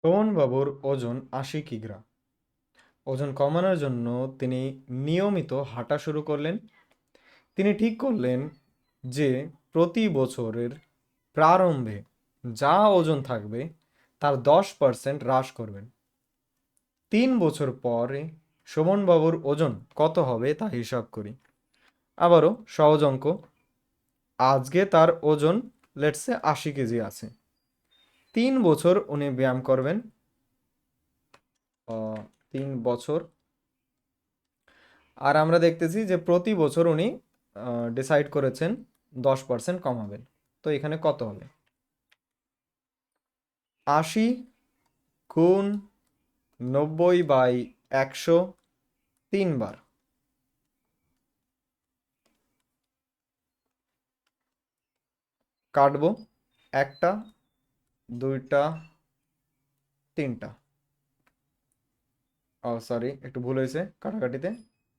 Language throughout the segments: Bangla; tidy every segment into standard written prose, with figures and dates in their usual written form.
শোভনবাবুর ওজন ৮০ কিগ্রা। ওজন কমানোর জন্য তিনি নিয়মিত হাঁটা শুরু করলেন। তিনি ঠিক করলেন যে প্রতি বছরের প্রারম্ভে যা ওজন থাকবে তার 10% হ্রাস করবেন। 3 বছর পরে শোভনবাবুর ওজন কত হবে তা হিসাব করি। আবারও সহজ অঙ্ক। আজকে তার ওজন লেটসে ৮০ কেজি আছে। 3 বছর উনি ব্যায়াম করবেন। 3 বছর। আর আমরা দেখতেছি যে প্রতি বছর উনি ডিসাইড করেছেন 10% কমাবেন। তো এখানে কত হবে? 80 × 90/100 3 বার। কাটবো। একটা, দুইটা, তিনটা। ও সরি, একটু ভুল হয়েছে কাটাকাটিতে।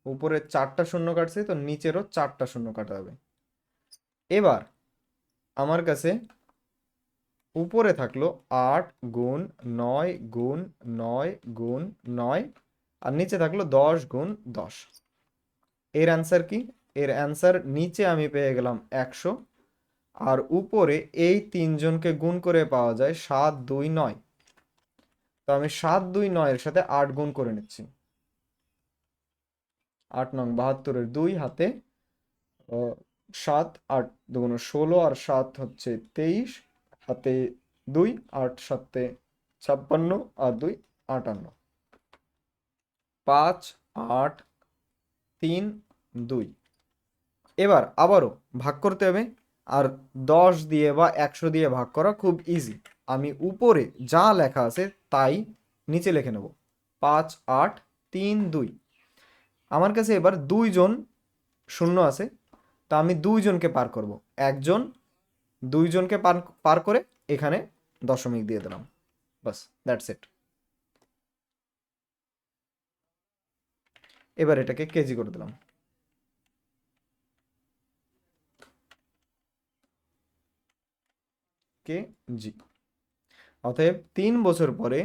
উপরে 4টা শূন্য কাটছে, তো নিচেরও 4টা শূন্য কাটা হবে। এবার আমার কাছে উপরে থাকলো 8 × 9 × 9 × 9, আর নিচে থাকলো 10 × 10। এর অ্যান্সার কি? এর অ্যান্সার নিচে আমি পেয়ে গেলাম 100, আর উপরে এই তিনজনকে গুণ করে পাওয়া যায় 7, 2, 9। তো আমি 7, 2, 9 এর সাথে 8 গুণ করে নিচ্ছি। 8 নং 72-এর 2 হাতে 7, 8 দুগুণ 16, আর 7 হচ্ছে 23, হাতে 2, 8 7 56, আর 2 58। 5, 8, 3, 2। এবার আবারও ভাগ করতে হবে। আর 10 দিয়ে বা 100 দিয়ে ভাগ করা খুব ইজি। আমি উপরে যা লেখা আছে তাই নিচে লিখে নেব। 5, 8, 3, 2। আমার কাছে এবার দুইজন শূন্য আছে, তা আমি দুইজনকে পার করব। একজন দুইজনকে পার পার করে এখানে দশমিক দিয়ে দিলাম। বাস, দ্যাটস ইট। এবার এটাকে কেজি করে দিলাম। কেজি। অতএব 3 বছর পরে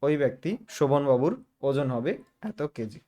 ওই ব্যক্তি শোভনবাবুর ওজন হবে এত কেজি।